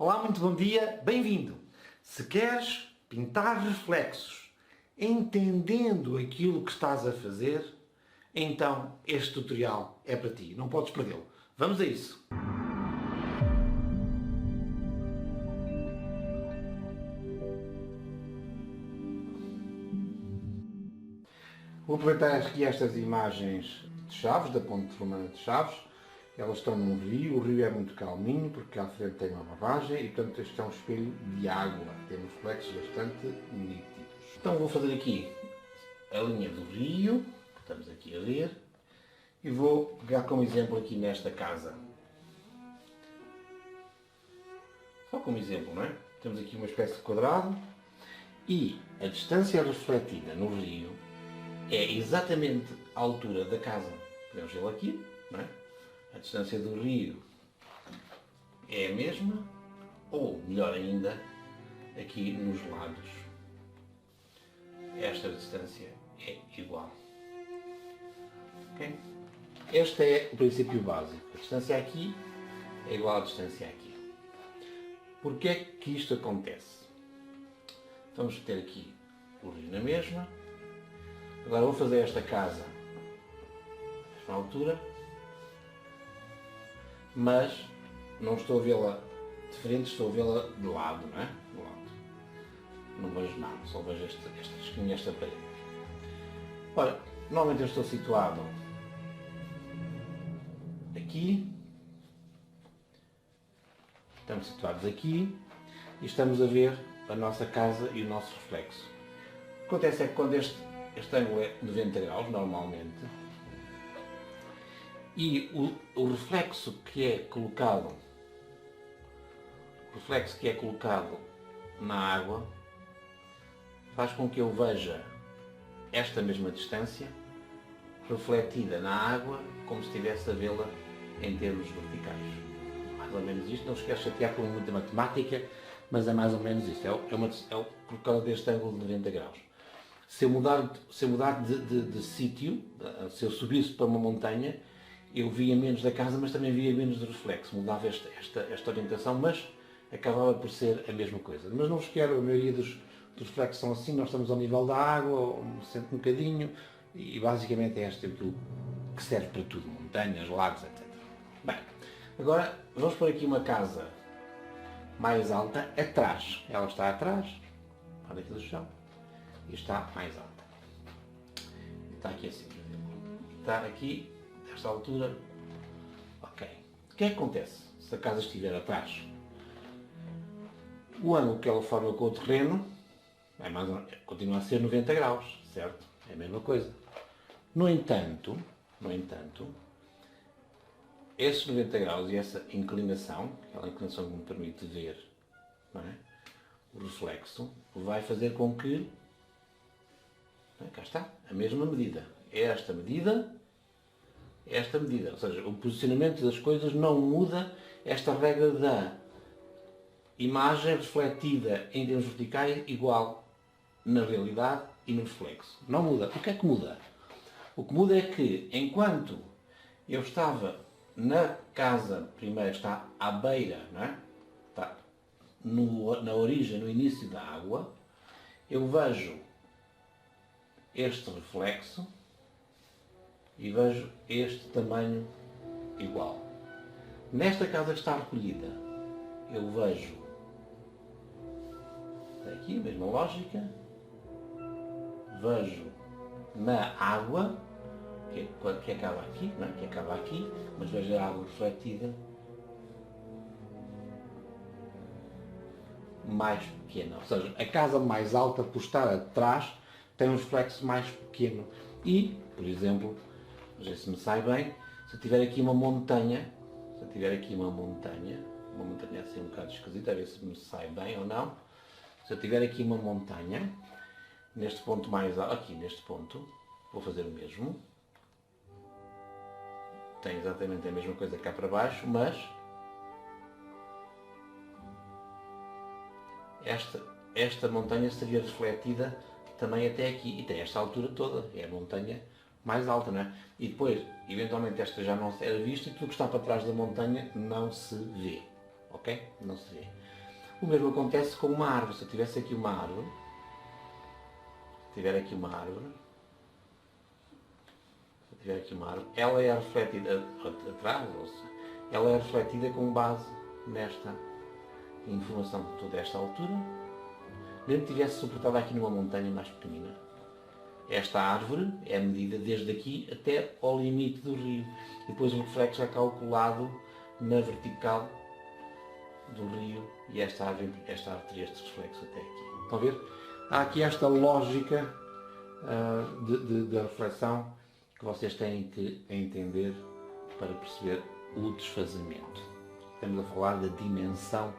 Olá, muito bom dia, bem-vindo! Se queres pintar reflexos entendendo aquilo que estás a fazer, então este tutorial é para ti, não podes perdê-lo. Vamos a isso! Vou aproveitar aqui estas imagens de Chaves, da Ponte Romana de Chaves. Elas estão num rio, o rio é muito calminho porque à frente tem uma barragem e portanto este é um espelho de água, tem reflexos bastante nítidos. Então vou fazer aqui a linha do rio, que estamos aqui a ver, e vou pegar como exemplo aqui nesta casa. Só como exemplo, não é? Temos aqui uma espécie de quadrado e a distância refletida no rio é exatamente a altura da casa. Podemos vê-lo aqui, não é? A distância do rio é a mesma, ou melhor ainda, aqui nos lados. Esta distância é igual. Okay? Este é o princípio básico. A distância aqui é igual à distância aqui. Porquê é que isto acontece? Vamos ter aqui o rio na mesma. Agora vou fazer esta casa à mesma altura, mas não estou a vê-la de frente, estou a vê-la de lado, não é? De lado. Não vejo nada, só vejo esta parede. Ora, normalmente eu estou situado aqui, estamos situados aqui e estamos a ver a nossa casa e o nosso reflexo. O que acontece é que quando este ângulo é 90 graus, normalmente, e o reflexo que é colocado na água faz com que eu veja esta mesma distância refletida na água como se estivesse a vê-la em termos verticais. Mais ou menos isto, não se quer chatear com muita matemática, mas é mais ou menos isto, é por causa deste ângulo de 90 graus. Se eu mudar de sítio, se eu subisse para uma montanha, eu via menos da casa, mas também via menos de reflexo. Mudava esta orientação, mas acabava por ser a mesma coisa. Mas não vos quero, a maioria dos reflexos são assim, nós estamos ao nível da água, sempre um bocadinho, e basicamente é aquilo que serve para tudo, montanhas, lagos, etc. Bem, agora vamos pôr aqui uma casa mais alta, atrás. Ela está atrás, para aqui do chão, e está mais alta. Está aqui assim, por exemplo. Está aqui, nesta altura. Ok. O que é que acontece se a casa estiver atrás? O ângulo que ela forma com o terreno continua a ser 90 graus, certo? É a mesma coisa. No entanto, esses 90 graus e essa inclinação, aquela inclinação que me permite ver, não é? O reflexo, vai fazer com que, cá está, a mesma medida. Esta medida, ou seja, o posicionamento das coisas não muda esta regra da imagem refletida em termos verticais igual na realidade e no reflexo. Não muda. O que é que muda? O que muda é que, enquanto eu estava na casa, primeiro está à beira, não é? Está na origem, no início da água, eu vejo este reflexo e vejo este tamanho igual. Nesta casa que está recolhida, eu vejo aqui, a mesma lógica, vejo na água, que acaba aqui, não é? Que acaba aqui, mas vejo a água refletida mais pequena. Ou seja, a casa mais alta, por estar atrás, tem um reflexo mais pequeno. E, por exemplo, não sei se me sai bem, se eu tiver aqui uma montanha assim um bocado esquisita, a ver se me sai bem ou não. Se eu tiver aqui uma montanha, neste ponto mais alto, aqui neste ponto, vou fazer o mesmo. Tem exatamente a mesma coisa cá para baixo, mas esta montanha seria refletida também até aqui, e tem esta altura toda, é a montanha mais alta, não é? E depois, eventualmente, esta já não era vista e tudo que está para trás da montanha não se vê. ok? Não se vê. O mesmo acontece com uma árvore. Se eu tivesse aqui uma árvore, ela é refletida atrás, ou seja, ela é refletida com base nesta informação de toda esta altura, mesmo que tivesse suportada aqui numa montanha mais pequenina. Esta árvore é medida desde aqui até ao limite do rio. E depois o reflexo é calculado na vertical do rio e esta árvore teria este reflexo até aqui. Estão a ver? Há aqui esta lógica da reflexão que vocês têm que entender para perceber o desfazamento. Estamos a falar da dimensão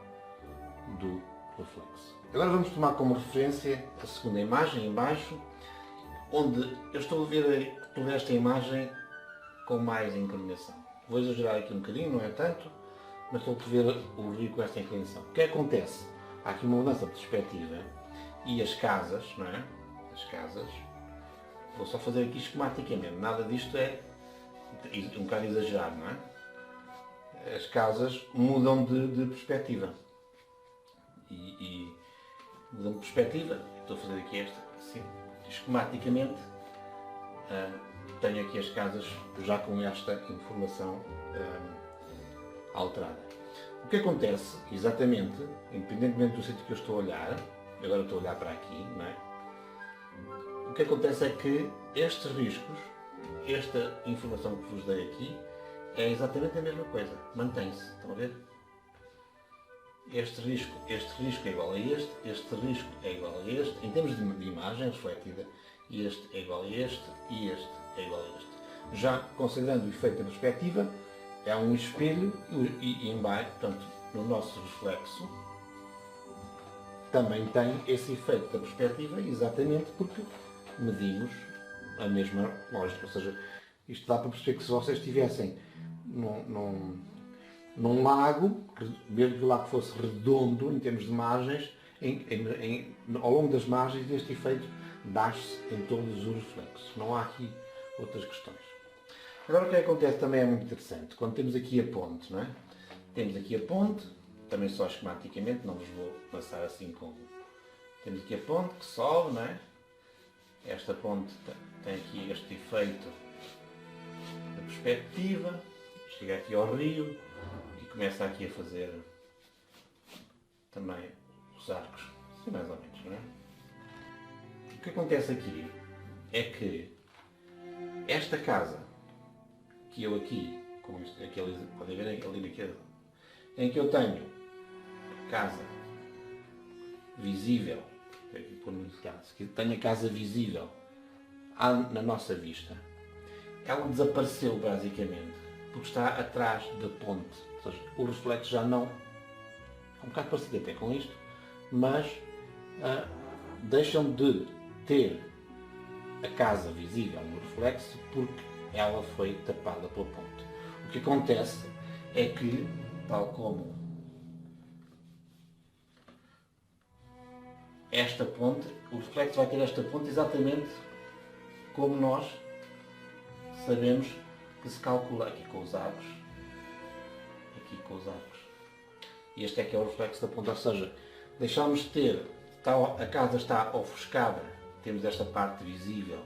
do reflexo. Agora vamos tomar como referência a segunda imagem em baixo, onde eu estou a ver toda esta imagem com mais inclinação. Vou exagerar aqui um bocadinho, não é tanto, mas estou a ver o rio com esta inclinação. O que acontece? Há aqui uma mudança de perspectiva e as casas, não é? As casas, vou só fazer aqui esquematicamente, nada disto é um bocado exagerado, não é? As casas mudam de perspectiva. E mudam de perspectiva, estou a fazer aqui esta, assim, esquematicamente, tenho aqui as casas já com esta informação alterada. O que acontece, exatamente, independentemente do sítio que eu estou a olhar, agora estou a olhar para aqui, não é? O que acontece é que estes riscos, esta informação que vos dei aqui, é exatamente a mesma coisa, mantém-se, estão a ver? Este risco é igual a este risco é igual a este, em termos de imagem refletida, este é igual a este e este é igual a este. Já considerando o efeito da perspectiva, é um espelho e em baixo, portanto, no nosso reflexo, também tem esse efeito da perspectiva, exatamente porque medimos a mesma lógica. Ou seja, isto dá para perceber que se vocês estivessem num lago, mesmo que o lago fosse redondo em termos de margens, ao longo das margens este efeito dá-se em todos os reflexos. Não há aqui outras questões. Agora o que acontece também é muito interessante. Quando temos aqui a ponte, não é? Temos aqui a ponte, também só esquematicamente, não vos vou passar assim como... Temos aqui a ponte que sobe, não é? Esta ponte tem aqui este efeito da perspectiva, chega aqui ao rio e começa aqui a fazer também os arcos, assim mais ou menos, não é? O que acontece aqui é que esta casa que eu aqui, como isto, aqui, podem ver ali naquele, em que eu tenho casa visível, aqui por muito caso, que tenho a casa visível na nossa vista, ela desapareceu basicamente, porque está atrás da ponte, ou seja, o reflexo já não, é um bocado parecido até com isto, mas deixam de ter a casa visível no reflexo porque ela foi tapada pela ponte. O que acontece é que, tal como esta ponte, o reflexo vai ter esta ponte exatamente como nós sabemos que se calcula aqui com os arcos. E este é que é o reflexo da ponte, ou seja, deixamos de ter, a casa está ofuscada, temos esta parte visível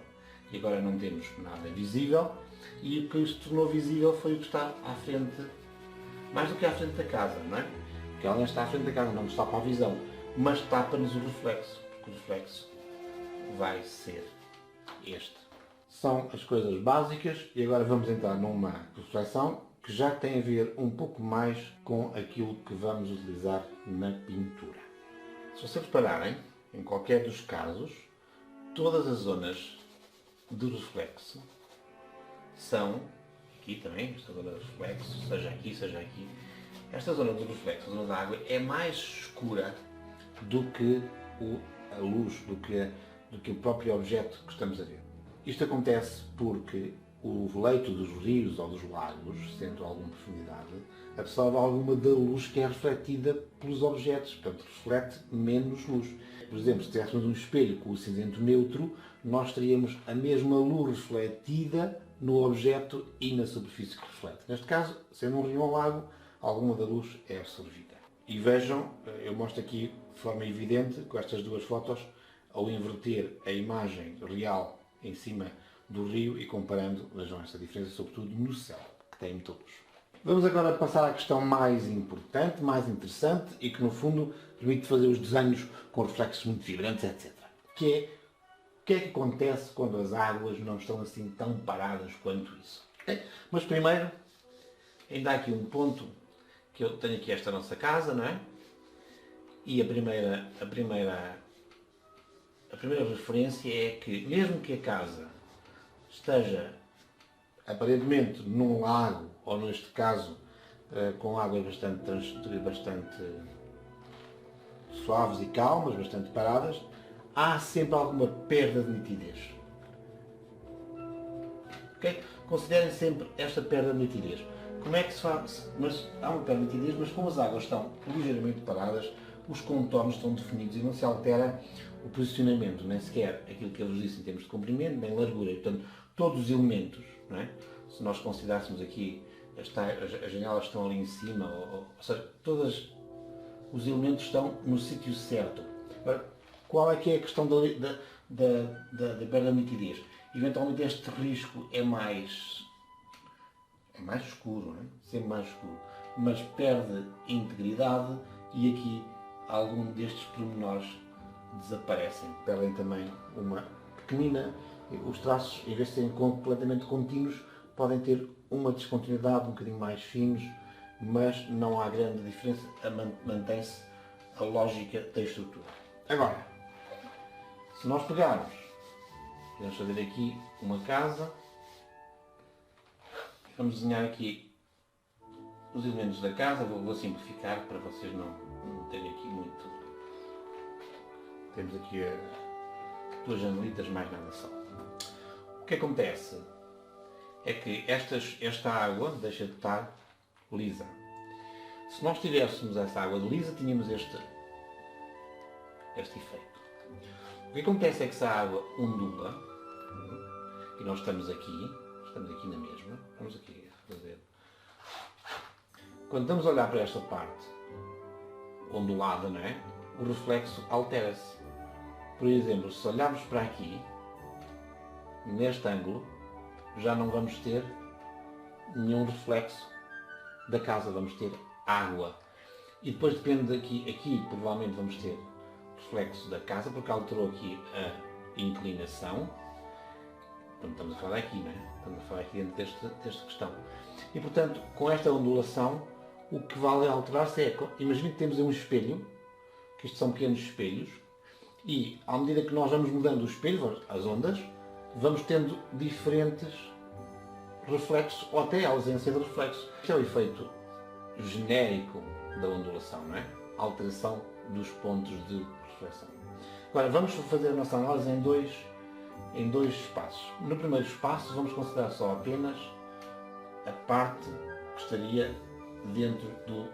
e agora não temos nada visível, e o que se tornou visível foi o que está à frente, mais do que à frente da casa, não é? Porque ela não está à frente da casa, não nos tapa a visão, mas tapa-nos o reflexo, porque o reflexo vai ser este. São as coisas básicas e agora vamos entrar numa reflexão que já tem a ver um pouco mais com aquilo que vamos utilizar na pintura. Se vocês repararem, em qualquer dos casos, todas as zonas do reflexo são, aqui também, esta zona do reflexo, seja aqui, esta zona do reflexo, a zona da água, é mais escura do que a luz, do que o próprio objeto que estamos a ver. Isto acontece porque o leito dos rios ou dos lagos, sendo alguma profundidade, absorve alguma da luz que é refletida pelos objetos, portanto reflete menos luz. Por exemplo, se tivéssemos um espelho com o cinzento neutro, nós teríamos a mesma luz refletida no objeto e na superfície que reflete. Neste caso, sendo um rio ou lago, alguma da luz é absorvida. E vejam, eu mostro aqui de forma evidente, com estas duas fotos, ao inverter a imagem real em cima do rio e comparando, vejam esta diferença, sobretudo no céu, que tem muita luz. Vamos agora passar à questão mais importante, mais interessante e que no fundo permite fazer os desenhos com reflexos muito vibrantes, etc. Que é o que é que acontece quando as águas não estão assim tão paradas quanto isso. Okay? Mas primeiro, ainda há aqui um ponto, que eu tenho aqui esta nossa casa, não é? E a primeira referência é que mesmo que a casa esteja aparentemente num lago, ou neste caso com águas bastante suaves e calmas, bastante paradas, há sempre alguma perda de nitidez. Okay? Considerem sempre esta perda de nitidez. Como é que se faz? Mas há uma perda de nitidez, mas como as águas estão ligeiramente paradas, os contornos estão definidos e não se altera o posicionamento, nem sequer aquilo que eu vos disse em termos de comprimento, nem largura. E, portanto, todos os elementos, não é? Se nós considerássemos aqui, as janelas estão ali em cima, ou seja, todos os elementos estão no sítio certo. Agora, qual é que é a questão da perda de nitidez? Eventualmente este risco é mais escuro, não é? Sempre mais escuro, mas perde integridade e aqui algum destes pormenores desaparecem, perdem também uma pequenina, os traços, em vez de serem completamente contínuos, podem ter uma descontinuidade um bocadinho mais finos, mas não há grande diferença, mantém-se a lógica da estrutura. Agora, se nós pegarmos, vamos fazer aqui uma casa, vamos desenhar aqui os elementos da casa, vou simplificar para vocês não terem aqui muito. Temos aqui duas janelitas, mais nada só. O que acontece é que esta água deixa de estar lisa. Se nós tivéssemos esta água lisa, tínhamos este efeito. O que acontece é que se a água ondula, e nós estamos aqui na mesma, vamos aqui fazer. Quando estamos a olhar para esta parte ondulada, não é? O reflexo altera-se. Por exemplo, se olharmos para aqui, neste ângulo, já não vamos ter nenhum reflexo da casa, vamos ter água. E depois depende aqui provavelmente vamos ter reflexo da casa, porque alterou aqui a inclinação. Portanto, estamos a falar aqui, não é? Estamos a falar aqui dentro desta questão. E portanto, com esta ondulação, o que vale alterar-se é, imagine que temos um espelho, que isto são pequenos espelhos, e à medida que nós vamos mudando o espelho, as ondas, vamos tendo diferentes reflexos, ou até a ausência de reflexos. Este é o efeito genérico da ondulação, não é? A alteração dos pontos de reflexão. Agora, vamos fazer a nossa análise em dois espaços. No primeiro espaço, vamos considerar só apenas a parte que estaria dentro do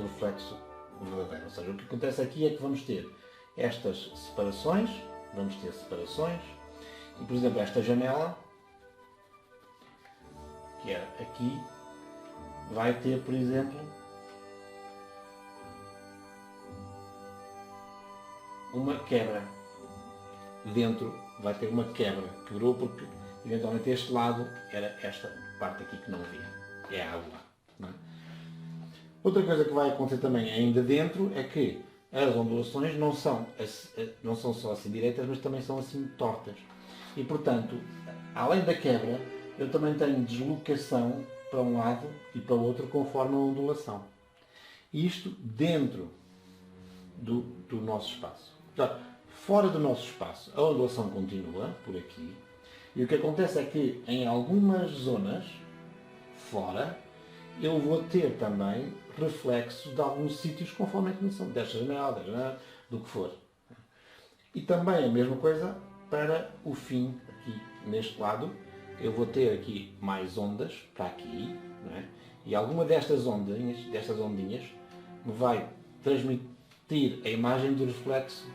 reflexo verdadeiro. Ou seja, o que acontece aqui é que vamos ter estas separações, e, por exemplo, esta janela, que é aqui, vai ter, por exemplo, uma quebra. Dentro vai ter uma quebra. Quebrou porque, eventualmente, este lado era esta parte aqui que não via. É a água. Não é? Outra coisa que vai acontecer também ainda dentro é que as ondulações não são só assim direitas, mas também são assim tortas. E, portanto, além da quebra, eu também tenho deslocação para um lado e para o outro conforme a ondulação. E isto dentro do nosso espaço. Portanto, fora do nosso espaço, a ondulação continua por aqui. E o que acontece é que em algumas zonas fora, eu vou ter também reflexos de alguns sítios conforme a inclinação desta janela, do que for. E também a mesma coisa para o fim, aqui neste lado, eu vou ter aqui mais ondas para aqui, não é? E alguma destas ondinhas, me vai transmitir a imagem do reflexo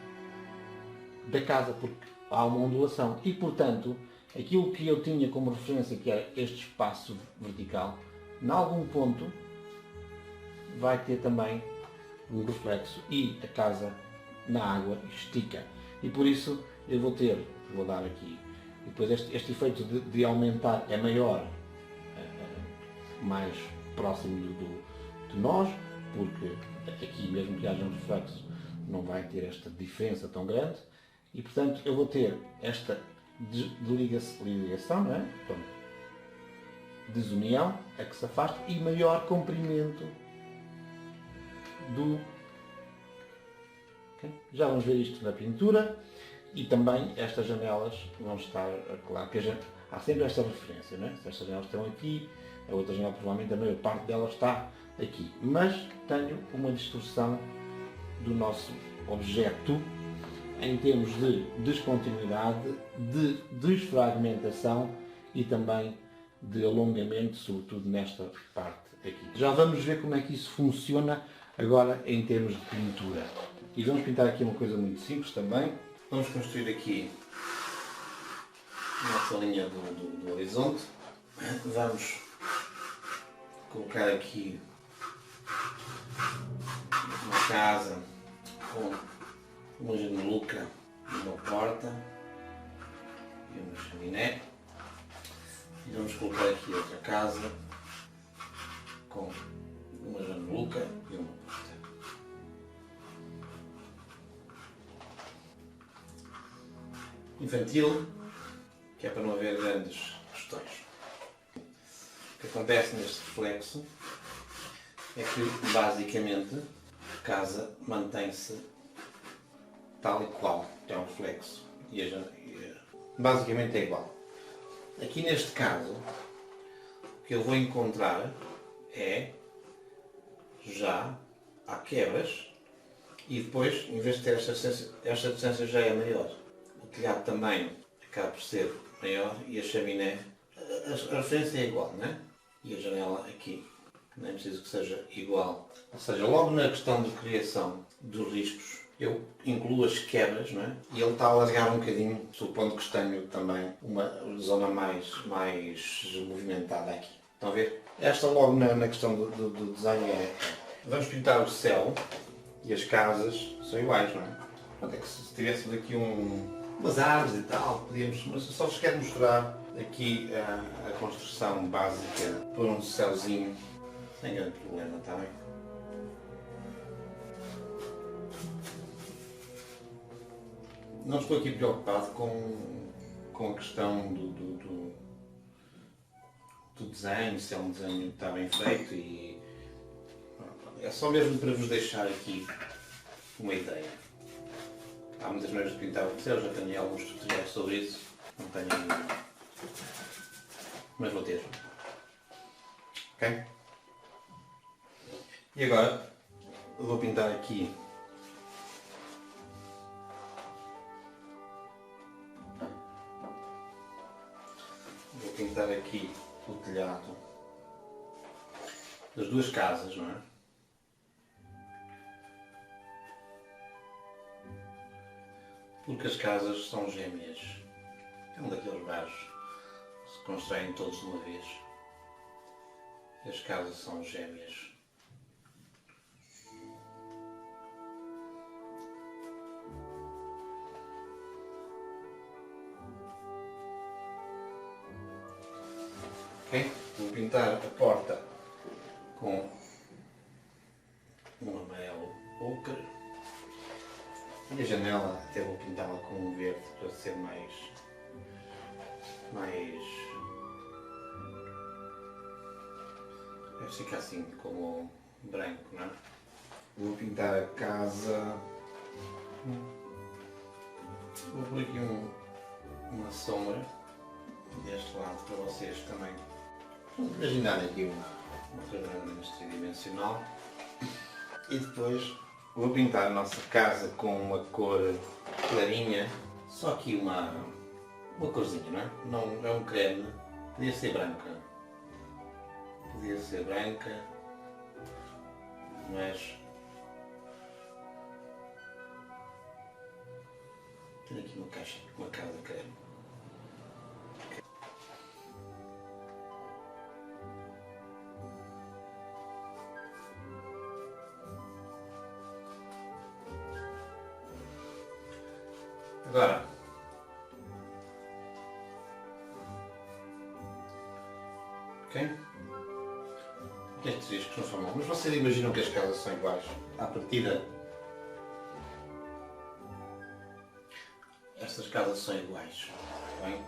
da casa, porque há uma ondulação. E, portanto, aquilo que eu tinha como referência, que era este espaço vertical, em algum ponto vai ter também um reflexo e a casa na água estica. E por isso eu vou dar aqui, e depois este efeito de aumentar é maior, mais próximo de nós, porque aqui mesmo que haja um reflexo não vai ter esta diferença tão grande, e portanto eu vou ter esta desligação, não é? Portanto, desunião, é que se afasta, e maior comprimento do... Okay? Já vamos ver isto na pintura, e também estas janelas vão estar, claro que há sempre esta referência, não é? Se estas janelas estão aqui, a outra janela provavelmente a maior parte delas está aqui, mas tenho uma distorção do nosso objeto em termos de descontinuidade, de desfragmentação e também de alongamento, sobretudo nesta parte aqui. Já vamos ver como é que isso funciona agora em termos de pintura. E vamos pintar aqui uma coisa muito simples também. Vamos construir aqui a nossa linha do horizonte. Vamos colocar aqui uma casa com uma janeluca, uma porta e uma chaminé. E vamos colocar aqui outra casa com uma janeluca e uma porta. Infantil, que é para não haver grandes questões. O que acontece neste reflexo é que basicamente a casa mantém-se tal e qual, é um reflexo, basicamente é igual. Aqui neste caso, o que eu vou encontrar é já há quebras e depois, em vez de ter esta distância já é maior. O telhado também acaba por ser maior e a chaminé, a referência é igual, não é? E a janela aqui, nem preciso que seja igual. Ou seja, logo na questão de criação dos riscos, eu incluo as quebras, não é? E ele está a alargar um bocadinho, supondo que tenho também uma zona mais movimentada aqui. Estão a ver? Esta logo na questão do desenho é... Vamos pintar o céu e as casas são iguais, não é? Pronto, é que se tivéssemos aqui umas árvores e tal, podíamos... Mas só vos quero mostrar aqui a construção básica por um céuzinho, sem grande problema, está bem? Não estou aqui preocupado com a questão do desenho, se é um desenho que está bem feito e... É só mesmo para vos deixar aqui uma ideia. Há muitas maneiras de pintar o céu, já tenho alguns tutoriais sobre isso, não tenho ainda. Mas vou ter. Ok? E agora vou pintar aqui o telhado das duas casas, não é? Porque as casas são gêmeas. É um daqueles bairros que se constroem todos de uma vez. E as casas são gêmeas. Ok? Vou pintar a porta com um amarelo ochre e a janela até vou pintá-la com um verde para ser mais vai ficar assim como branco, não é? Vou pintar a casa, vou pôr aqui uma sombra deste lado para vocês também imaginar aqui uma trama tridimensional. E depois vou pintar a nossa casa com uma cor clarinha, só aqui uma corzinha, não é? Não é um creme, podia ser branca, mas tenho aqui uma casa de creme. Agora, ok? Estes discos não são maus, mas vocês imaginam que as casas são iguais à partida? Estas casas são iguais, bem?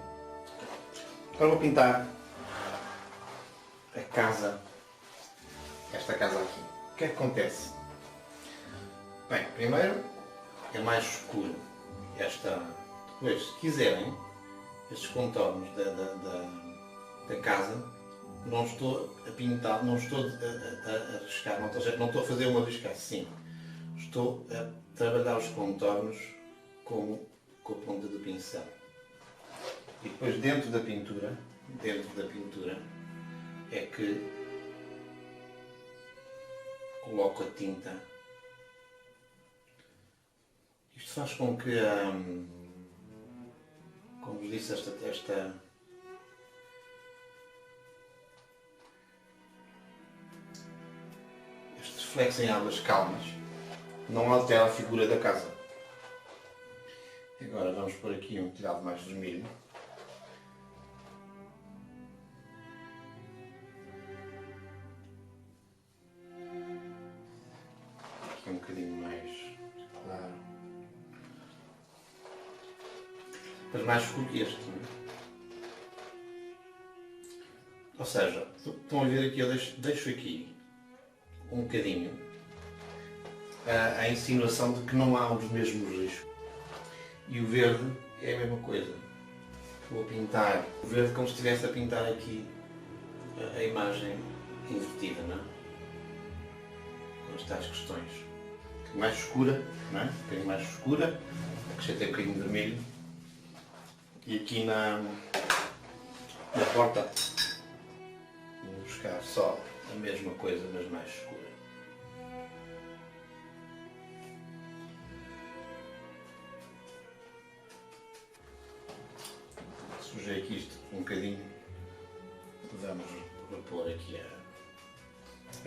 Agora vou pintar a casa, esta casa aqui. O que é que acontece? Bem, primeiro é mais escuro. Depois, se quiserem, estes contornos da casa, não estou a pintar, não estou a riscar, não estou a fazer uma risca assim. Estou a trabalhar os contornos com a ponta do pincel. E depois dentro da pintura é que coloco a tinta. Isto faz com que, como vos disse, estes reflexos em águas calmas não altera a figura da casa. Agora vamos pôr aqui um tirado mais vermelho. Aqui um bocadinho mais claro. Mas mais escuro que este. Não é? Ou seja, estão a ver aqui, eu deixo aqui um bocadinho a insinuação de que não há os mesmos riscos. E o verde é a mesma coisa. Vou pintar o verde como se estivesse a pintar aqui a imagem invertida, não é? Com as tais questões. Um bocadinho mais escura, não é? Um bocadinho mais escura. Acrescentei um bocadinho de vermelho. E aqui na porta vou buscar só a mesma coisa, mas mais escura. Sujei aqui isto um bocadinho. Vamos pôr aqui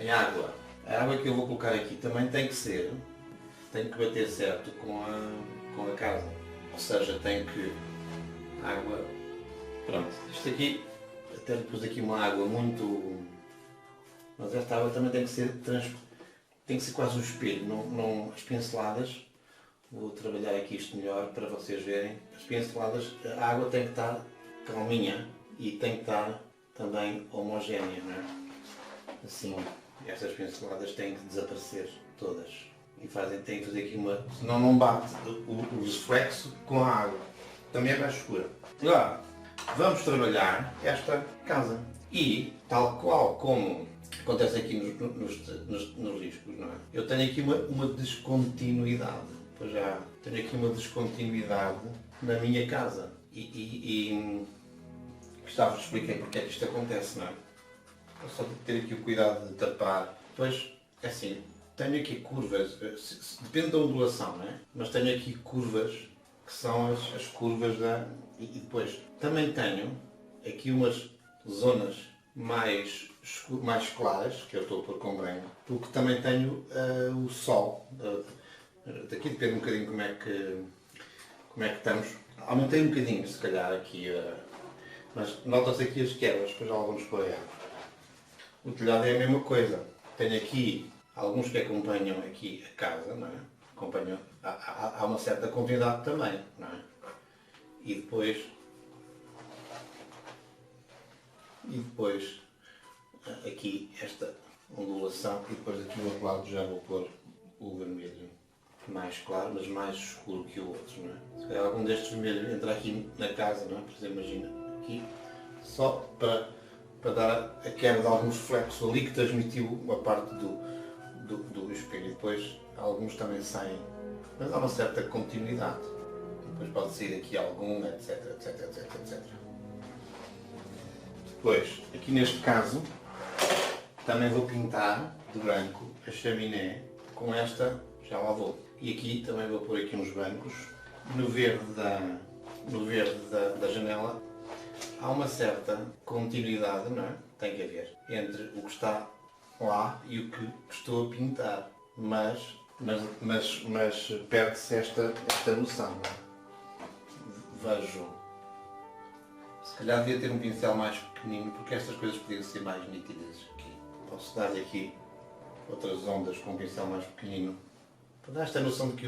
a água. A água que eu vou colocar aqui também tem que bater certo com a casa. Ou seja, tem que a água. Pronto, isto aqui, até lhe pus aqui uma água muito. Mas esta água também tem que ser quase um espelho, não as pinceladas. Vou trabalhar aqui isto melhor para vocês verem. As pinceladas, a água tem que estar calminha e tem que estar também homogénea, não é? Assim, estas pinceladas têm que desaparecer todas. E têm que fazer aqui uma. Senão não bate o reflexo com a água. Também é mais escura. Agora, vamos trabalhar esta casa. E, tal qual como acontece aqui nos riscos, não é? Eu tenho aqui uma descontinuidade. Pois já tenho aqui uma descontinuidade na minha casa. E Gustavo, expliquei porque é que isto acontece, não é? Eu só tenho que ter aqui o cuidado de tapar. Depois, é assim, tenho aqui curvas, depende da ondulação, não é? Mas tenho aqui curvas que são as curvas da... E depois também tenho aqui umas zonas mais claras, que eu estou a pôr com branco, porque também tenho o sol. Daqui depende um bocadinho como é que estamos. Aumentei um bocadinho, se calhar, aqui, mas nota-se aqui as quebras, depois já vamos pôr a água. O telhado é a mesma coisa. Tenho aqui alguns que acompanham aqui a casa, não é? Há uma certa continuidade também, não é? E depois aqui esta ondulação e depois aqui do outro lado já vou pôr o vermelho mais claro, mas mais escuro que o outro, não é? Se calhar algum destes vermelhos entra aqui na casa, não é? Por exemplo, imagina aqui, só para dar a quebra de algum reflexo ali que transmitiu uma parte do espelho. E depois alguns também saem, mas há uma certa continuidade. Depois pode sair aqui algum, etc, etc, etc, etc. Depois, aqui neste caso, também vou pintar de branco a chaminé com esta, já lá vou. E aqui também vou pôr aqui uns bancos. No verde da janela há uma certa continuidade, não é? Tem que haver entre o que está lá e o que estou a pintar. Mas perde-se esta noção, não é? vejo, se calhar devia ter um pincel mais pequenino, porque estas coisas podiam ser mais nítidas aqui. Posso dar-lhe aqui outras ondas com um pincel mais pequenino, para dar esta noção de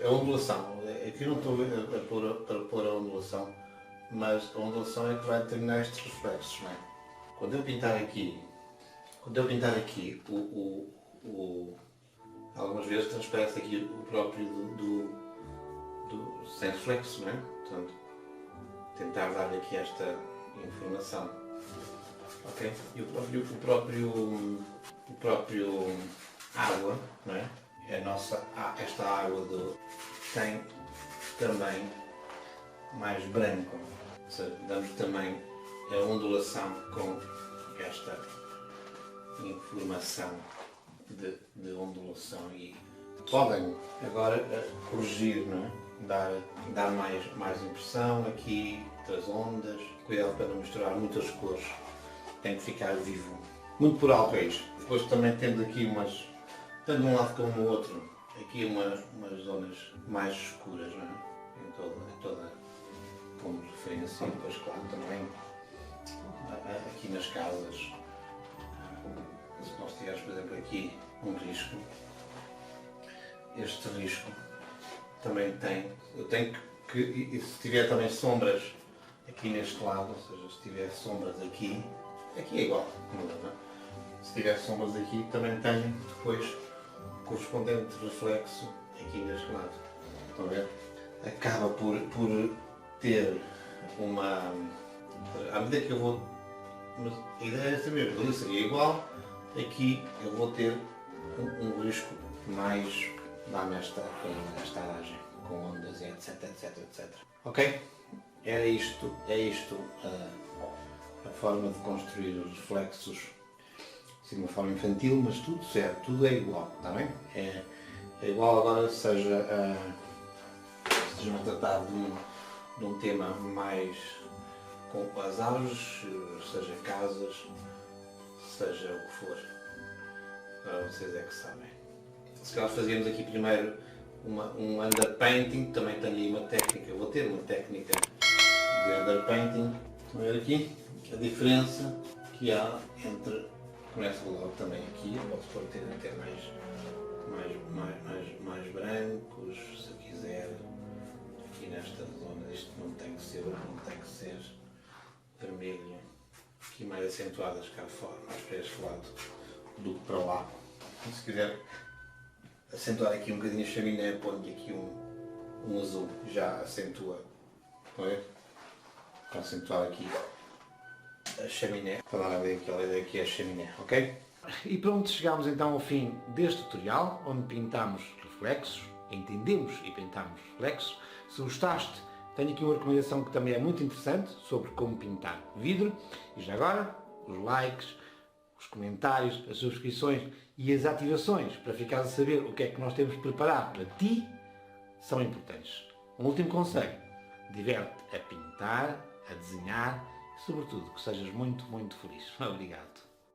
a ondulação, aqui não estou a pôr a ondulação, mas a ondulação é que vai determinar estes reflexos, não é? Quando eu pintar aqui, algumas vezes transparece aqui o próprio do sem reflexo, não é? Portanto, tentar dar aqui esta informação. Ok? E o próprio água, não é? Esta água tem também mais branco, ou seja, damos também a ondulação com esta informação de ondulação e podem agora corrigir, não é? Dar mais impressão aqui das ondas, cuidado para não misturar muitas cores, tem que ficar vivo. Muito por alto é isto. Depois também temos aqui tanto de um lado como do outro, aqui umas zonas mais escuras, não é? Em toda como referência, e depois claro também aqui nas casas, se nós tivermos por exemplo aqui um risco, este risco também eu tenho que e se tiver também sombras aqui neste lado, ou seja, se tiver sombras aqui é igual, não é? Se tiver sombras aqui também tenho depois correspondente reflexo aqui neste lado. Estão a ver? Acaba por ter à medida que eu vou, a ideia é essa mesmo, ali seria igual, aqui eu vou ter um risco mais, dá-me esta aragem, com ondas, etc, etc, etc. Ok? É isto a forma de construir os reflexos de uma forma infantil, mas tudo certo, tudo é igual, está bem? É igual agora, seja a tratar de um tema mais com as árvores, seja casas, seja o que for. Agora vocês é que sabem. Se calhar fazíamos aqui primeiro um underpainting, também tenho aí uma técnica, vou ter uma técnica de underpainting. Estão a ver aqui a diferença que há entre, começa logo também aqui, posso pôr ter mais brancos, se eu quiser, aqui nesta zona, isto não tem que ser vermelho, aqui mais acentuadas cá fora, mais para este lado do que para lá. Se quiser acentuar aqui um bocadinho a chaminé, ponho aqui um azul, já acentua, para acentuar aqui a chaminé, para dar aquela ideia que é a chaminé, ok? E pronto, chegámos então ao fim deste tutorial, onde pintamos reflexos, entendemos e pintamos reflexos. Se gostaste, tenho aqui uma recomendação que também é muito interessante, sobre como pintar vidro. E já agora, os likes, os comentários, as subscrições e as ativações, para ficares a saber o que é que nós temos preparado para ti, são importantes. Um último conselho, diverte a pintar, a desenhar e sobretudo que sejas muito, muito feliz. Obrigado.